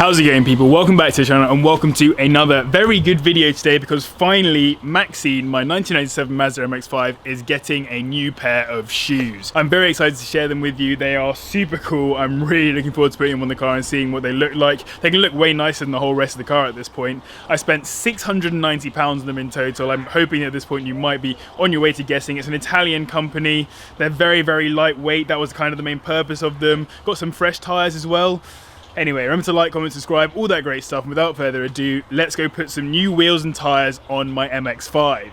How's it going, people? Welcome back to the channel and welcome to another very good video today, because finally Maxine, my 1997 Mazda MX-5, is getting a new pair of shoes. I'm very excited to share them with you. They are super cool. I'm really looking forward to putting them on the car and seeing what they look like. They can look way nicer than the whole rest of the car at this point. I spent £690 on them in total. I'm hoping at this point you might be on your way to guessing. It's an Italian company. They're very, very lightweight. That was kind of the main purpose of them. Got some fresh tyres as well. Anyway, remember to like, comment, subscribe, all that great stuff. And without further ado, let's go put some new wheels and tyres on my MX-5.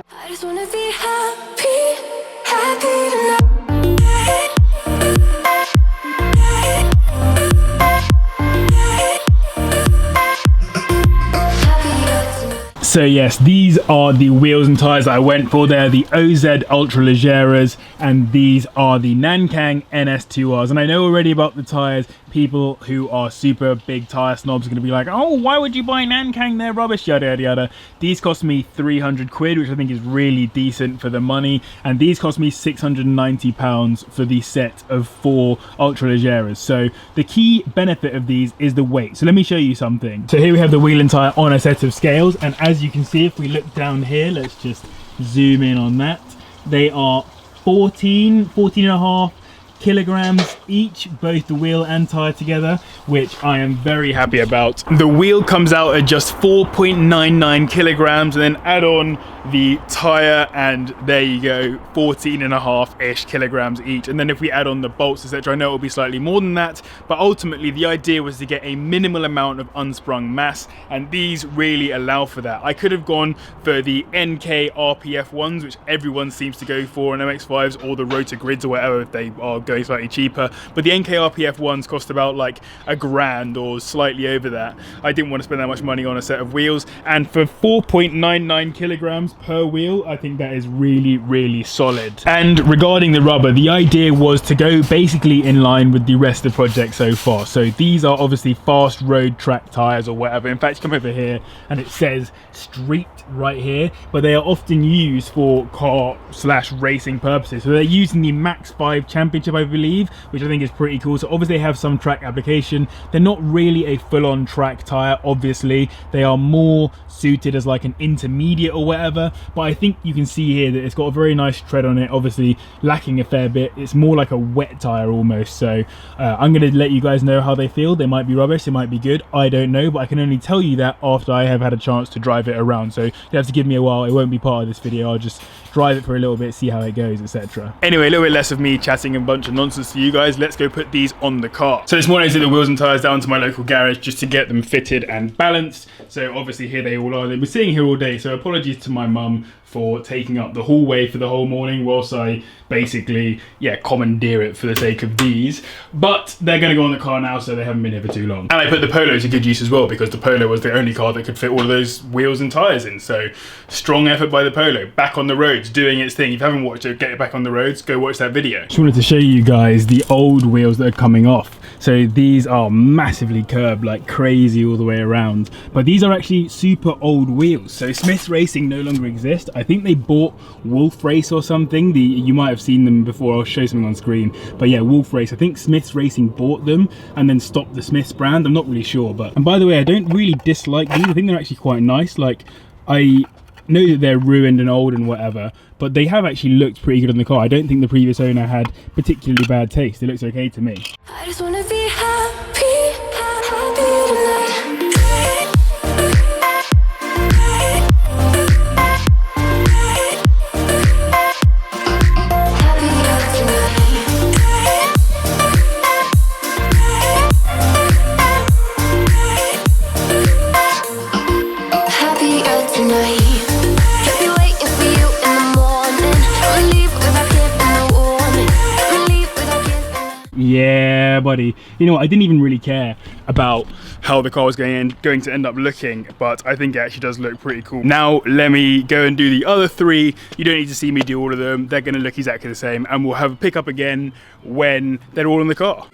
I just wanna be happy, happy tonight. So yes, these are the wheels and tyres that I went for. They're the OZ Ultra Legeras, and these are the Nankang NS2Rs. And I know already about the tyres. People who are super big tyre snobs are going to be like, oh, why would you buy Nankang? They're rubbish, yada yada yada. These cost me 300 quid, which I think is really decent for the money. And these cost me £690 for the set of 4 Ultra Legeras. So the key benefit of these is the weight. So let me show you something. So here we have the wheel and tyre on a set of scales, and as you can see, if we look down here, let's just zoom in on that. They are 14 and a half kilograms each, both the wheel and tyre together, which I am very happy about. The wheel comes out at just 4.99 kilograms, and then add on the tyre and there you go, 14 and a half-ish kilograms each. And then if we add on the bolts, etc., I know it will be slightly more than that, but ultimately the idea was to get a minimal amount of unsprung mass, and these really allow for that. I could have gone for the NK RPF ones, which everyone seems to go for on MX-5s, or the rotor grids or whatever if they are going slightly cheaper, but the NK RPF ones cost about like £1,000 or slightly over that. I didn't want to spend that much money on a set of wheels, and for 4.99 kilograms per wheel, I think that is really, really solid. And regarding the rubber, the idea was to go basically in line with the rest of the project so far. So these are obviously fast road track tires or whatever. In fact, come over here and it says street right here, but they are often used for car/racing purposes. So they're using the MX-5 Championship, I believe, which I think is pretty cool. So obviously they have some track application. They're not really a full-on track tire, obviously. They are more suited as like an intermediate or whatever, but I think you can see here that it's got a very nice tread on it, obviously lacking a fair bit. It's more like a wet tire almost. So I'm going to let you guys know how they feel. They might be rubbish, they might be good, I don't know, but I can only tell you that after I have had a chance to drive it around. So you have to give me a while. It won't be part of this video. I'll just drive it for a little bit, see how it goes, etc. Anyway, a little bit less of me chatting a bunch of nonsense to you guys. Let's go put these on the car. So this morning I took the wheels and tyres down to my local garage just to get them fitted and balanced. So obviously here they all are. They've been sitting here all day, so apologies to my mum for taking up the hallway for the whole morning whilst I basically, commandeer it for the sake of these. But they're going to go on the car now, so they haven't been here for too long. And I put the Polo to good use as well, because the Polo was the only car that could fit all of those wheels and tyres in. So strong effort by the Polo, back on the roads, doing its thing. If you haven't watched it, get it back on the roads, go watch that video. Just wanted to show you guys the old wheels that are coming off. So these are massively curved, like crazy all the way around. But these are actually super old wheels. So Smith's Racing no longer exist. I think they bought Wolf Race or something. You might have seen them before. I'll show something on screen. But yeah, Wolf Race. I think Smith's Racing bought them and then stopped the Smith's brand. I'm not really sure. And by the way, I don't really dislike these. I think they're actually quite nice. Like, I know that they're ruined and old and whatever, but they have actually looked pretty good on the car. I don't think the previous owner had particularly bad taste. It looks okay to me. I just wanna be happy, happy tonight. Yeah, buddy. You know what? I didn't even really care about how the car was going to end up looking, but I think it actually does look pretty cool. Now, let me go and do the other 3. You don't need to see me do all of them. They're going to look exactly the same, and we'll have a pick up again when they're all in the car.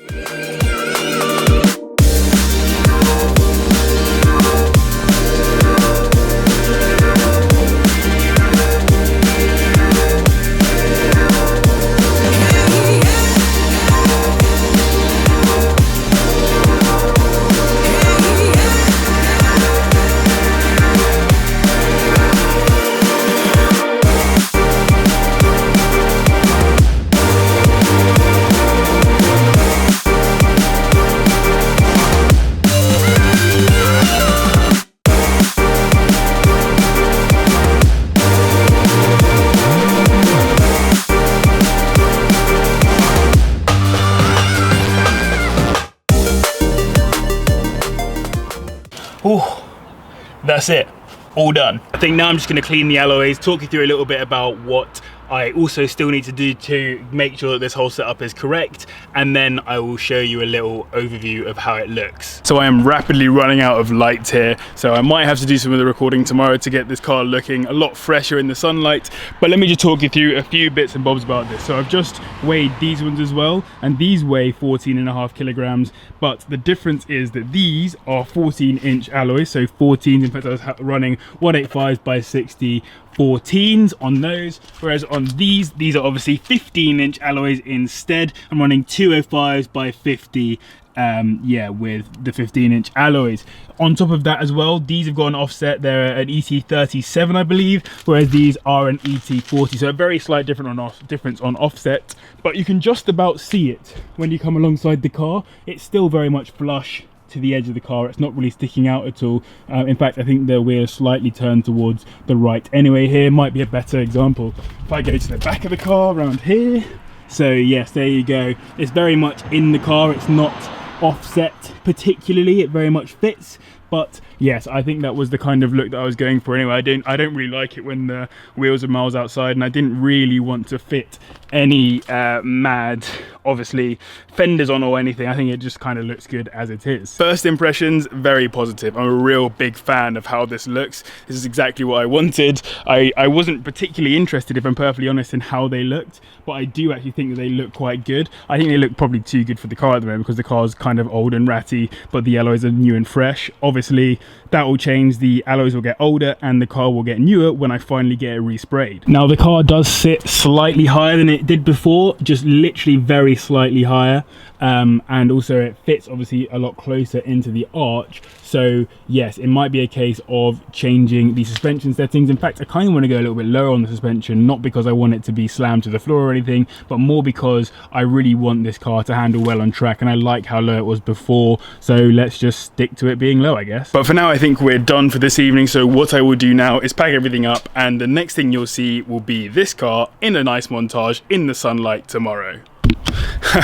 that's it, all done. I think now I'm just going to clean the alloys, talk you through a little bit about what I also still need to do to make sure that this whole setup is correct, and then I will show you a little overview of how it looks. So I am rapidly running out of light here, so I might have to do some of the recording tomorrow to get this car looking a lot fresher in the sunlight, but let me just talk you through a few bits and bobs about this. So I've just weighed these ones as well, and these weigh 14.5 kilograms, but the difference is that these are 14-inch alloys, so 14s. In fact, I was running 185s by 60 14s on those, whereas on these are obviously 15-inch alloys instead. I'm running 205s by 50, yeah, with the 15-inch alloys. On top of that as well, these have got an offset. They're an ET37, I believe, whereas these are an ET40, so a very slight difference on offset, but you can just about see it when you come alongside the car. It's still very much flush to the edge of the car. It's not really sticking out at all. In fact, I think the wheel is slightly turned towards the right anyway. Here might be a better example if I go to the back of the car around here. So yes, there you go. It's very much in the car. It's not offset particularly. It very much fits. But yes, I think that was the kind of look that I was going for anyway. I don't really like it when the wheels are miles outside, and I didn't really want to fit any mad, obviously, fenders on or anything. I think it just kind of looks good as it is. First impressions, very positive. I'm a real big fan of how this looks. This is exactly what I wanted. I wasn't particularly interested, if I'm perfectly honest, in how they looked, but I do actually think that they look quite good. I think they look probably too good for the car at the moment because the car's kind of old and ratty, but the alloys are new and fresh. Obviously, that will change. The alloys will get older and the car will get newer when I finally get it resprayed. Now, the car does sit slightly higher than it did before, just literally very slightly higher. And also it fits obviously a lot closer into the arch. So yes, it might be a case of changing the suspension settings. In fact, I kind of want to go a little bit lower on the suspension, not because I want it to be slammed to the floor or anything, but more because I really want this car to handle well on track, and I like how low it was before. So let's just stick to it being low, I guess. But for now, I think we're done for this evening. So what I will do now is pack everything up, and the next thing you'll see will be this car in a nice montage in the sunlight tomorrow.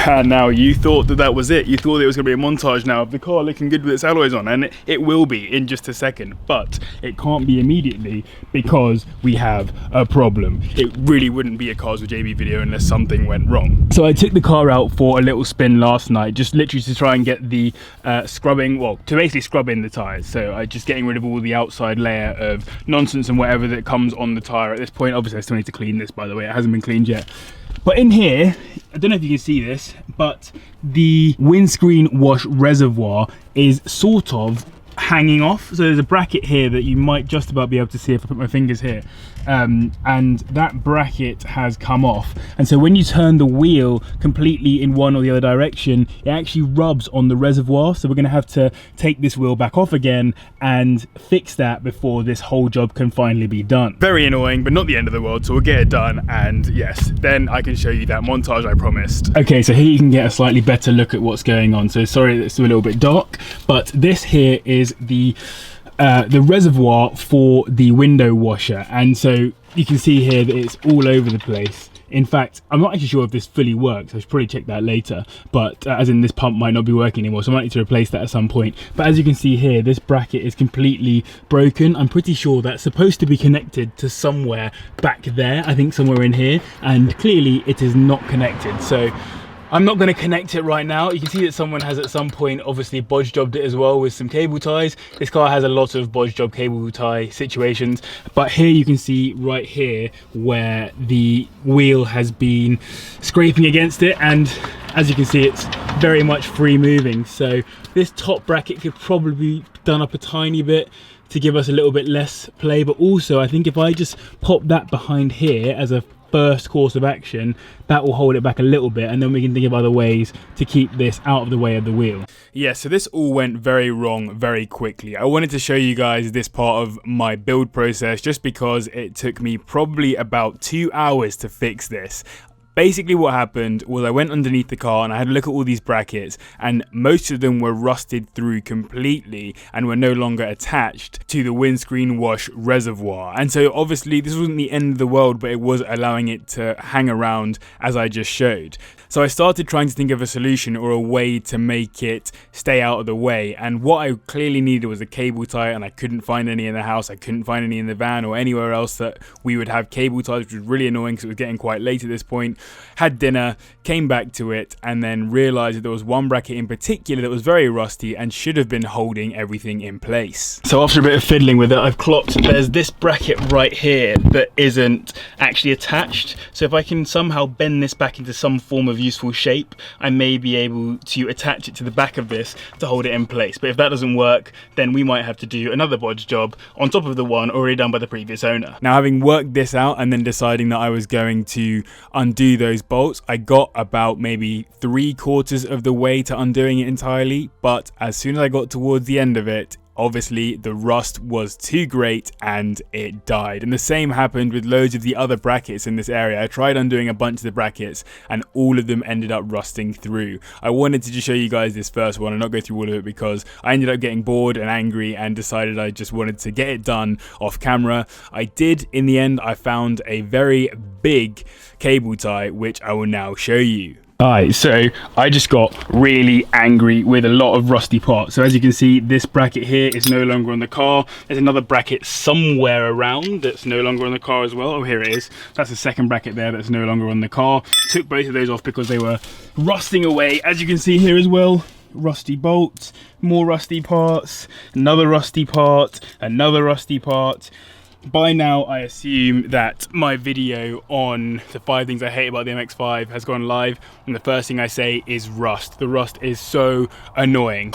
Now, you thought that was it. You thought it was going to be a montage now of the car looking good with its alloys on, and it will be in just a second, but it can't be immediately because we have a problem. It really wouldn't be a Cars with JB video unless something went wrong. So I took the car out for a little spin last night, just literally to try and get the scrubbing, well, to basically scrub in the tyres. So I just getting rid of all the outside layer of nonsense and whatever that comes on the tyre at this point. Obviously, I still need to clean this, by the way. It hasn't been cleaned yet. But in here, I don't know if you can see this, but the windscreen wash reservoir is sort of hanging off. So there's a bracket here that you might just about be able to see if I put my fingers here. And that bracket has come off, and so when you turn the wheel completely in one or the other direction, it actually rubs on the reservoir. So we're going to have to take this wheel back off again and fix that before this whole job can finally be done. Very annoying, but not the end of the world. So we'll get it done, and yes, then I can show you that montage I promised. Okay, so here you can get a slightly better look at what's going on. So sorry that it's a little bit dark, but this here is the reservoir for the window washer, and so you can see here that it's all over the place. In fact, I'm not actually sure if this fully works. I should probably check that later, but as in this pump might not be working anymore, so I might need to replace that at some point. But as you can see here, this bracket is completely broken. I'm pretty sure that's supposed to be connected to somewhere back there, I think somewhere in here, and clearly it is not connected. So I'm not going to connect it right now. You can see that someone has at some point obviously bodge jobbed it as well with some cable ties. This car has a lot of bodge job cable tie situations, but here you can see right here where the wheel has been scraping against it, and as you can see, it's very much free moving. So this top bracket could probably be done up a tiny bit to give us a little bit less play, but also I think if I just pop that behind here as a first course of action, that will hold it back a little bit, and then we can think of other ways to keep this out of the way of the wheel. Yeah, so this all went very wrong very quickly. I wanted to show you guys this part of my build process just because it took me probably about 2 hours to fix this. Basically what happened was I went underneath the car and I had a look at all these brackets, and most of them were rusted through completely and were no longer attached to the windscreen wash reservoir. And so obviously this wasn't the end of the world, but it was allowing it to hang around as I just showed. So I started trying to think of a solution or a way to make it stay out of the way, and what I clearly needed was a cable tie, and I couldn't find any in the house, I couldn't find any in the van or anywhere else that we would have cable ties, which was really annoying because it was getting quite late at this point. Had dinner, came back to it, and then realised that there was one bracket in particular that was very rusty and should have been holding everything in place. So after a bit of fiddling with it, I've clocked there's this bracket right here that isn't actually attached. So if I can somehow bend this back into some form of useful shape, I may be able to attach it to the back of this to hold it in place. But if that doesn't work, then we might have to do another bodge job on top of the one already done by the previous owner. Now, having worked this out and then deciding that I was going to undo those bolts, I got about maybe 3/4 of the way to undoing it entirely, but as soon as I got towards the end of it, obviously the rust was too great and it died. And the same happened with loads of the other brackets in this area. I tried undoing a bunch of the brackets and all of them ended up rusting through. I wanted to just show you guys this first one and not go through all of it because I ended up getting bored and angry and decided I just wanted to get it done off camera. I did in the end. I found a very big cable tie which I will now show you. Alright, so I just got really angry with a lot of rusty parts. So as you can see, this bracket here is no longer on the car. There's another bracket somewhere around that's no longer on the car as well. Oh, here it is. That's the second bracket there that's no longer on the car. Took both of those off because they were rusting away. As you can see here as well, rusty bolts, more rusty parts, another rusty part, another rusty part. By now, I assume that my video on the 5 things I hate about the MX-5 has gone live, and the first thing I say is rust. The rust is so annoying.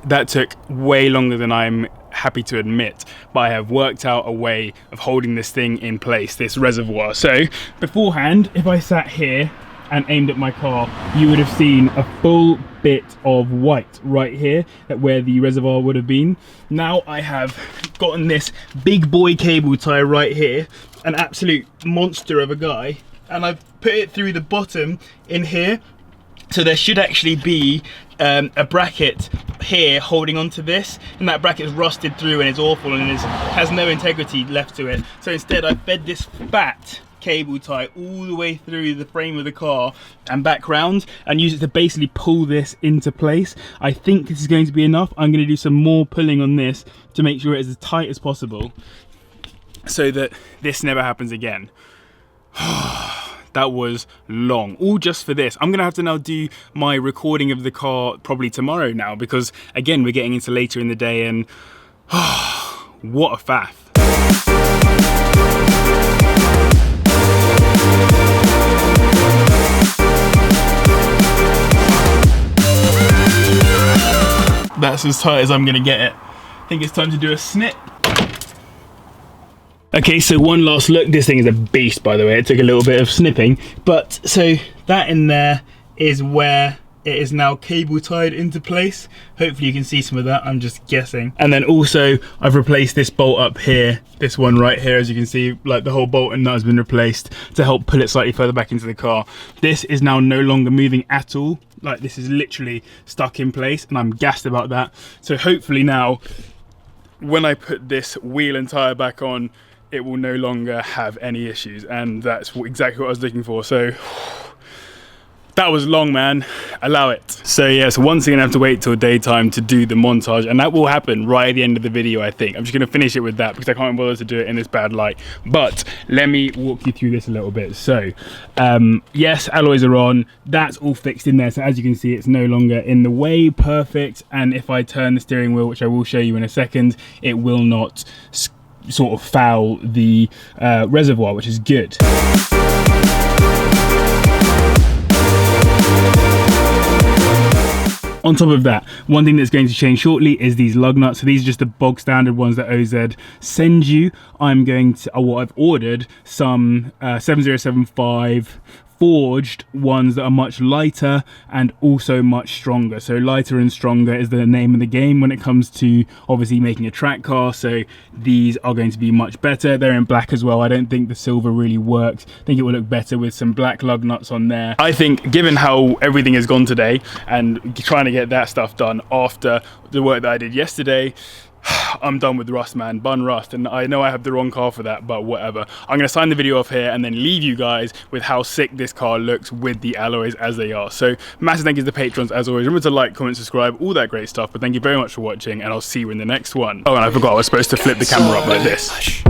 That took way longer than I'm happy to admit, but I have worked out a way of holding this thing in place, this reservoir. So beforehand, if I sat here and aimed at my car, you would have seen a full bit of white right here at where the reservoir would have been. Now I have gotten this big boy cable tie right here, an absolute monster of a guy, and I've put it through the bottom in here. So there should actually be a bracket here holding onto this, and that bracket is rusted through and is awful and has no integrity left to it. So instead I fed this fat cable tie all the way through the frame of the car and back round and use it to basically pull this into place. I think this is going to be enough. I'm going to do some more pulling on this to make sure it is as tight as possible so that this never happens again. That was long, all just for this. I'm gonna have to now do my recording of the car probably tomorrow now, because again, we're getting into later in the day and what a faff. That's as tight as I'm gonna get it. I think it's time to do a snip. Okay, so one last look. This thing is a beast, by the way. It took a little bit of snipping, but so that in there is where it is now cable tied into place. Hopefully you can see some of that, I'm just guessing. And then also I've replaced this bolt up here, this one right here, as you can see, like the whole bolt and nut has been replaced to help pull it slightly further back into the car. This is now no longer moving at all. Like, this is literally stuck in place and I'm gassed about that. So hopefully now, when I put this wheel and tire back on, it will no longer have any issues, and that's exactly what I was looking for. So that was long, man. Allow it. So yeah, so once again I have to wait till daytime to do the montage, and that will happen right at the end of the video, I think. I'm just gonna finish it with that because I can't bother to do it in this bad light. But let me walk you through this a little bit. So yes, alloys are on, that's all fixed in there. So as you can see, it's no longer in the way, perfect. And if I turn the steering wheel, which I will show you in a second, it will not sort of foul the reservoir, which is good. On top of that, one thing that's going to change shortly is these lug nuts. So these are just the bog standard ones that OZ send you. I'm going to, what I've ordered, some 7075 forged ones that are much lighter and also much stronger. So lighter and stronger is the name of the game when it comes to obviously making a track car. So these are going to be much better. They're in black as well. I don't think the silver really works. I think it will look better with some black lug nuts on there. I think given how everything has gone today and trying to get that stuff done after the work that I did yesterday, I'm done with rust, man. Bun rust. And I know I have the wrong car for that, but whatever. I'm gonna sign the video off here and then leave you guys with how sick this car looks with the alloys as they are. So massive thank you to the patrons as always. Remember to like, comment, subscribe, all that great stuff. But thank you very much for watching and I'll see you in the next one. Oh, and I forgot I was supposed to flip the camera up like this.